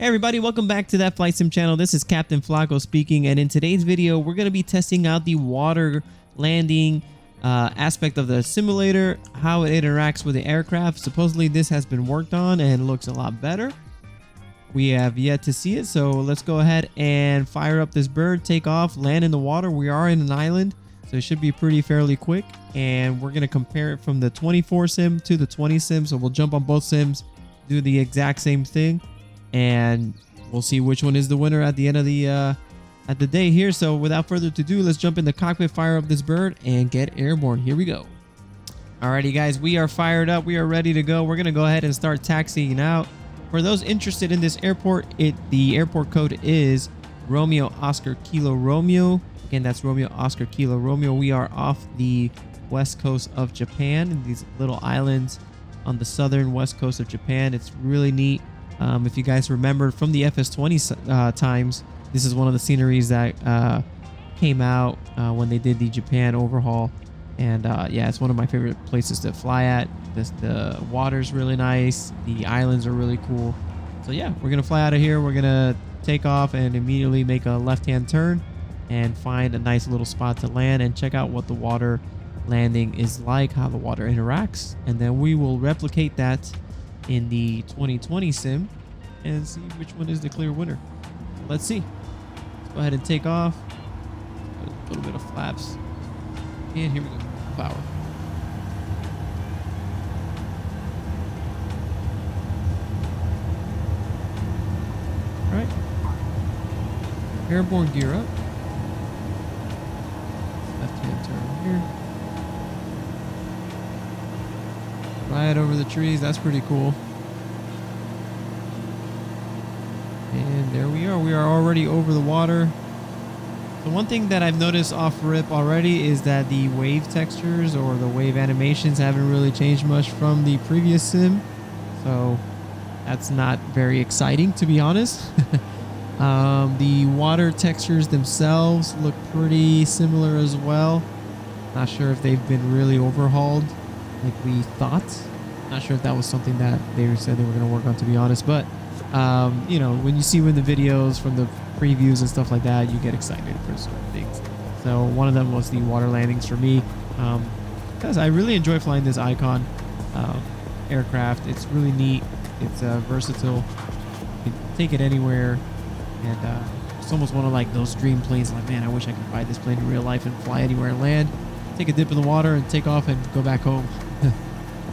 Hey everybody, welcome back to That Flight Sim channel. This is Captain Flacco speaking, and in today's video we're going to be testing out the water landing aspect of the simulator, how it interacts with the aircraft. Supposedly this has been worked on and looks a lot better. We have yet to see it, so let's go ahead and fire up this bird, take off, land in the water. We are in an island, so it should be fairly quick, and we're going to compare it from the 24 sim to the 20 sim. So we'll jump on both sims, do the exact same thing, and we'll see which one is the winner at the end of the day here. So without further ado, let's jump in the cockpit, fire up this bird, and get airborne. Here we go. Alrighty guys, we are fired up, we are ready to go. We're gonna go ahead and start taxiing out. For those interested in this airport, the airport code is Romeo Oscar Kilo Romeo. Again, that's Romeo Oscar Kilo Romeo. We are off the west coast of Japan, in these little islands on the southern west coast of Japan. It's really neat. If you guys remember from the FS20 times, this is one of the sceneries that came out when they did the Japan overhaul. And yeah, it's one of my favorite places to fly at. The water's really nice. The islands are really cool. So yeah, we're going to fly out of here. We're going to take off and immediately make a left-hand turn and find a nice little spot to land and check out what the water landing is like, how the water interacts. And then we will replicate that in the 2020 sim and see which one is the clear winner. Let's see. Let's go ahead and take off. A little bit of flaps. And here we go. Power. All right. Airborne gear up. Left-hand turn here. Right over the trees. That's pretty cool. And there we are. We are already over the water. So one thing that I've noticed off rip already is that the wave textures or the wave animations haven't really changed much from the previous sim. So that's not very exciting, to be honest. The water textures themselves look pretty similar as well. Not sure if they've been really overhauled like we thought. Not sure if that was something that they said they were going to work on, to be honest. But you know, when you see the videos from the previews and stuff like that, you get excited for certain things. So one of them was the water landings for me, because I really enjoy flying this Icon aircraft. It's really neat. It's versatile. You can take it anywhere, and it's almost one of like those dream planes. Like, man, I wish I could fly this plane in real life and fly anywhere and land, take a dip in the water, and take off and go back home.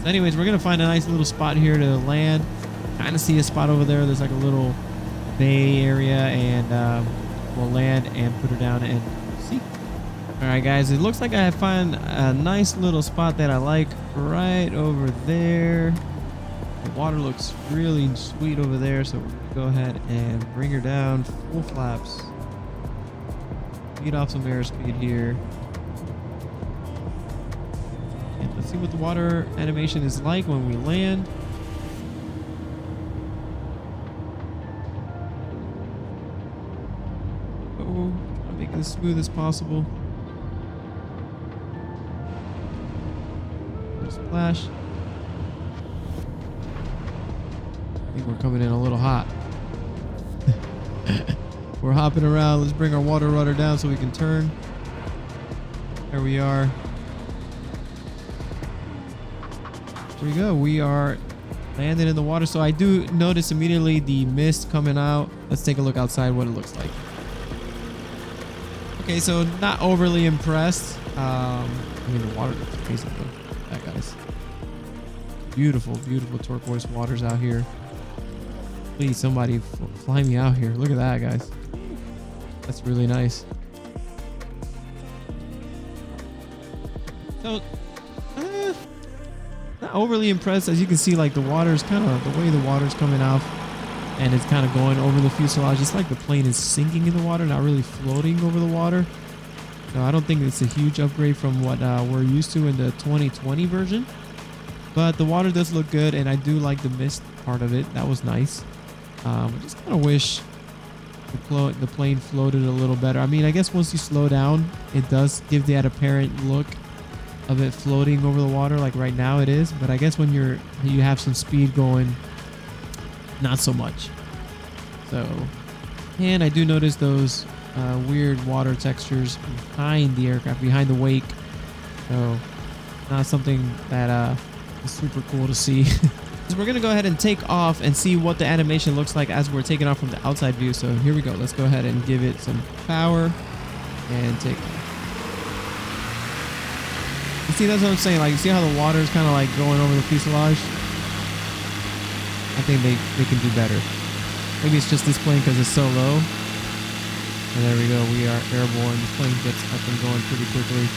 So anyways, we're gonna find a nice little spot here to land. Kind of see a spot over there. There's like a little bay area, and we'll land and put her down and see. All right, guys, it looks like I found a nice little spot that I like right over there. The water looks really sweet over there, so we're gonna go ahead and bring her down full flaps. Beat off some airspeed here. And let's see what the water animation is like when we land. Try to make it as smooth as possible. Splash. I think we're coming in a little hot. We're hopping around. Let's bring our water rudder down so we can turn. There we are. There we go. We are landing in the water. So I do notice immediately the mist coming out. Let's take a look outside what it looks like. Okay, so not overly impressed. I mean, the water looks amazing though. That guys. Beautiful, beautiful turquoise waters out here. Please, somebody fly me out here. Look at that, guys. That's really nice. So, not overly impressed. As you can see, like the water's kind of, the way the water's coming out and it's kind of going over the fuselage. It's like the plane is sinking in the water, not really floating over the water. So I don't think it's a huge upgrade from what we're used to in the 2020 version. But the water does look good, and I do like the mist part of it. That was nice. I just kind of wish the plane floated a little better. I mean, I guess once you slow down, it does give that apparent look of it floating over the water, like right now it is. But I guess when you have some speed going, not so much. So, and I do notice those weird water textures behind the aircraft, behind the wake. So, not something that is super cool to see. So we're gonna go ahead and take off and see what the animation looks like as we're taking off from the outside view. So here we go. Let's go ahead and give it some power and take off. You see, that's what I'm saying. Like, you see how the water is kind of like going over the fuselage? I think they can do better. Maybe it's just this plane because it's so low. And there we go. We are airborne. The plane gets up and going pretty quickly.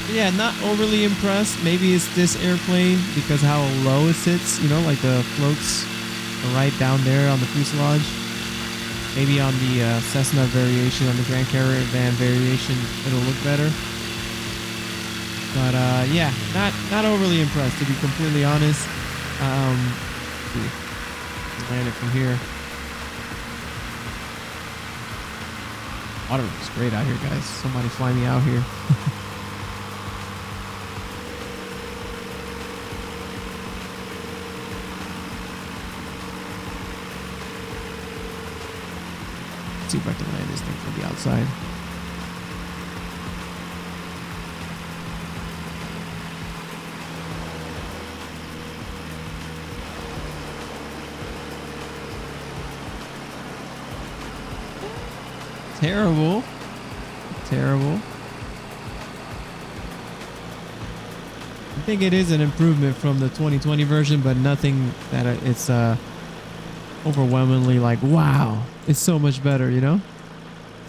But yeah, not overly impressed. Maybe it's this airplane because how low it sits. You know, like the floats are right down there on the fuselage. Maybe on the Cessna variation, on the Grand Caravan variation, it'll look better. But yeah, not overly impressed, to be completely honest. Let's see. Land it from here. Water looks great out here, guys. Somebody fly me out here. Let's see if I can land this thing from the outside. Terrible. Terrible. I think it is an improvement from the 2020 version, but nothing that it's overwhelmingly like, wow, it's so much better, you know?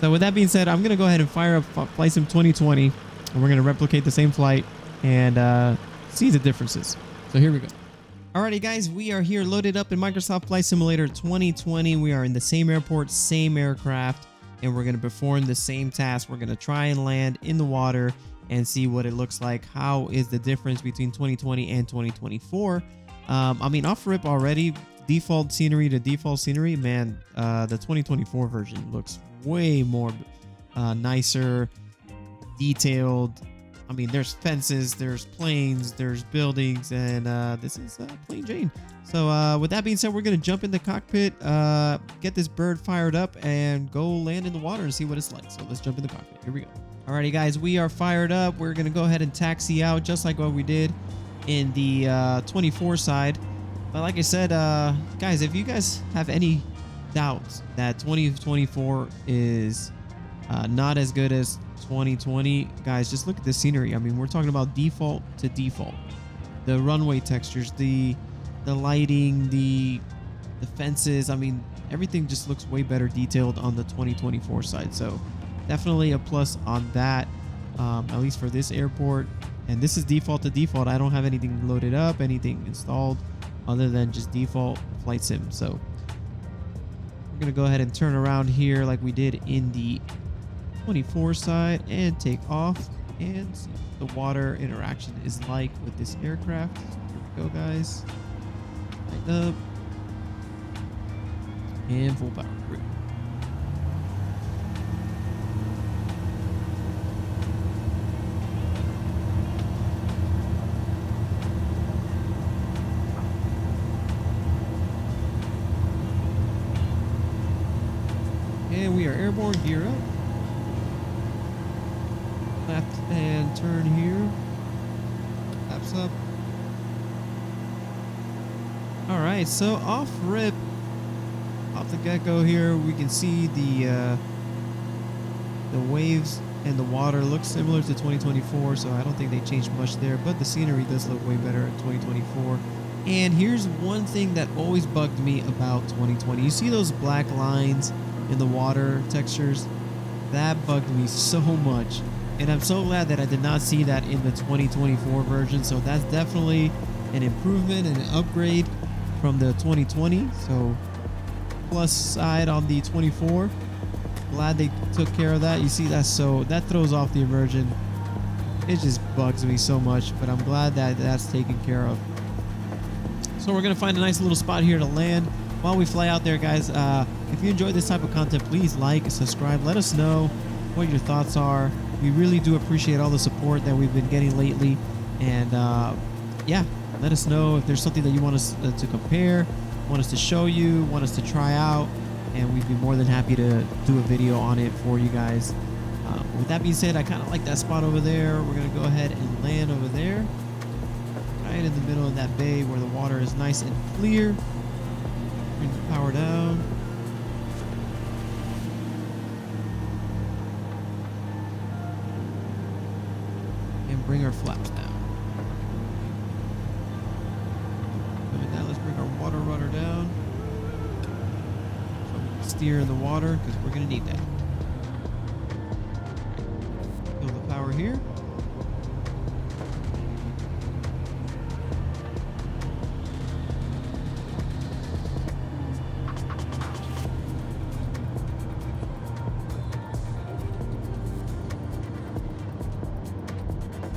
So with that being said, I'm going to go ahead and fire up Flight Sim 2020, and we're going to replicate the same flight and see the differences. So here we go. Alrighty guys, we are here loaded up in Microsoft Flight Simulator 2020. We are in the same airport, same aircraft, and we're going to perform the same task. We're going to try and land in the water and see what it looks like. How is the difference between 2020 and 2024? I mean, off rip already, default scenery to default scenery, man, the 2024 version looks way more nicer, detailed. I mean, there's fences, there's planes, there's buildings, and this is plain Jane. So with that being said, we're going to jump in the cockpit, get this bird fired up, and go land in the water and see what it's like. So let's jump in the cockpit. Here we go. Alrighty, guys, we are fired up. We're going to go ahead and taxi out just like what we did in the 24 side. But like I said, guys, if you guys have any doubts that 2024 is not as good as 2020, guys, just look at the scenery. I mean, we're talking about default to default. The runway textures, the lighting, the fences. I mean, everything just looks way better detailed on the 2024 side. So definitely a plus on that, at least for this airport. And this is default to default. I don't have anything loaded up, anything installed other than just default flight sim. So we're going to go ahead and turn around here like we did in the 24 side and take off and see what the water interaction is like with this aircraft. Here we go, guys. Light up and full power. And we are airborne. Gear up. Left hand turn here. Flaps up. Alright, so off rip, off the get-go here, we can see the waves and the water look similar to 2024, so I don't think they changed much there, but the scenery does look way better in 2024. And here's one thing that always bugged me about 2020. You see those black lines in the water textures? That bugged me so much. And I'm so glad that I did not see that in the 2024 version. So that's definitely an improvement and an upgrade from the 2020. So plus side on the 24. Glad they took care of that. You see that? So that throws off the immersion. It just bugs me so much, but I'm glad that that's taken care of. So we're going to find a nice little spot here to land while we fly out there, guys. If you enjoy this type of content, please like, subscribe. Let us know what your thoughts are. We really do appreciate all the support that we've been getting lately. And yeah, let us know if there's something that you want us to compare. want us to show you, want us to try out, and we'd be more than happy to do a video on it for you guys. With that being said, I kind of like that spot over there. We're going to go ahead and land over there, right in the middle of that bay where the water is nice and clear. Bring the power down. And bring our flaps down. With that, let's bring our water rudder down. So we can steer in the water because we're going to need that. Fill the power here.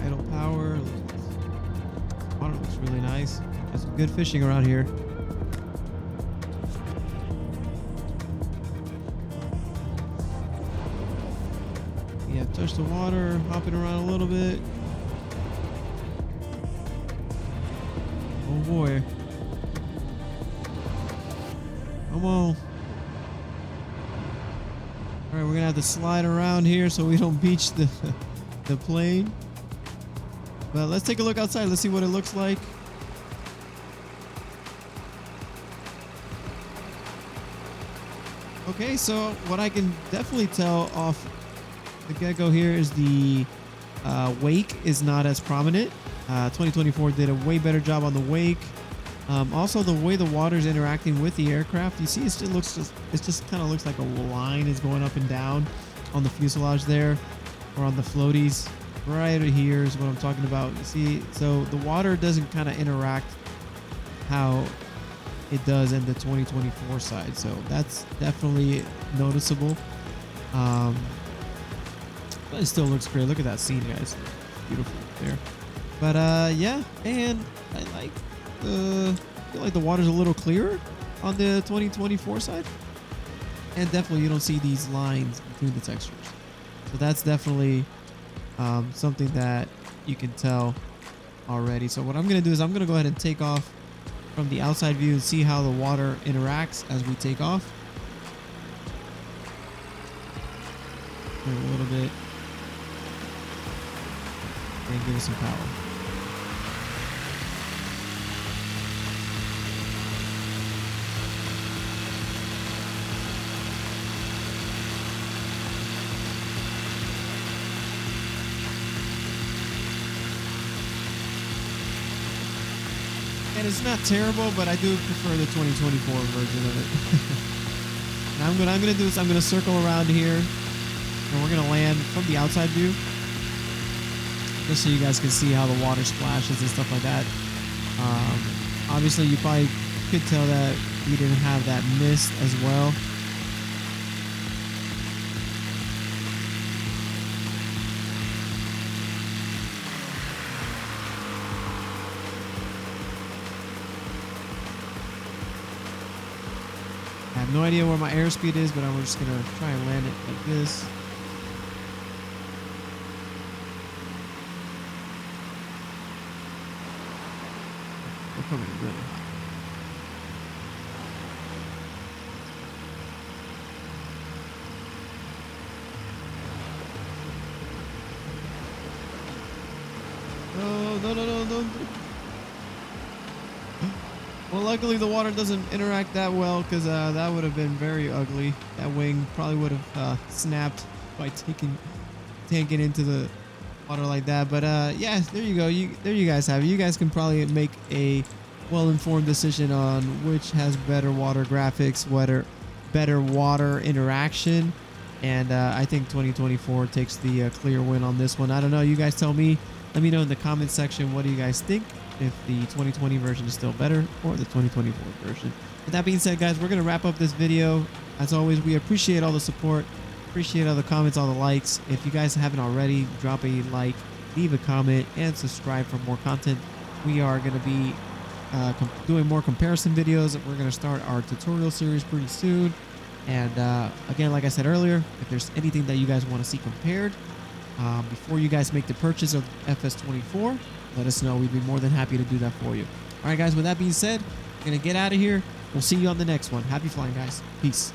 Idle power. Water looks really nice. There's some good fishing around here. Yeah, touch the water, hopping around a little bit. Oh boy. Come on. All right, we're gonna have to slide around here so we don't beach the the plane. But let's take a look outside. Let's see what it looks like. Okay, so what I can definitely tell off the get-go here is the wake is not as prominent. 2024 did a way better job on the wake. Also, the way the water is interacting with the aircraft, you see, it just kind of looks like a line is going up and down on the fuselage there, or on the floaties. Right here is what I'm talking about. You see, so the water doesn't kind of interact how it does in the 2024 side. So that's definitely noticeable. But it still looks great. Look at that scene, guys. Beautiful there. But yeah, and I feel like the water's a little clearer on the 2024 side. And definitely you don't see these lines between the textures. So that's definitely something that you can tell already. So what I'm going to do is I'm going to go ahead and take off from the outside view and see how the water interacts as we take off. A little bit. And give it some power. And it's not terrible, but I do prefer the 2024 version of it. And I'm gonna do is I'm gonna circle around here, and we're gonna land from the outside view, just so you guys can see how the water splashes and stuff like that. Obviously, you probably could tell that we didn't have that mist as well. I have no idea where my airspeed is, but I'm just gonna try and land it like this. We're coming really high. Oh, no. Well, luckily the water doesn't interact that well, because that would have been very ugly. That wing probably would have snapped by tanking into the water like that. But yeah, there you go. There you guys have it. You guys can probably make a well-informed decision on which has better water graphics, better water interaction. And I think 2024 takes the clear win on this one. I don't know. You guys tell me. Let me know in the comment section, what do you guys think? If the 2020 version is still better or the 2024 version. With that being said, guys, we're going to wrap up this video. As always, we appreciate all the support. Appreciate all the comments, all the likes. If you guys haven't already, drop a like, leave a comment, and subscribe for more content. We are going to be doing more comparison videos. We're going to start our tutorial series pretty soon. And again, like I said earlier, if there's anything that you guys want to see compared before you guys make the purchase of FS24, let us know. We'd be more than happy to do that for you. All right, guys, with that being said, I'm going to get out of here. We'll see you on the next one. Happy flying, guys. Peace.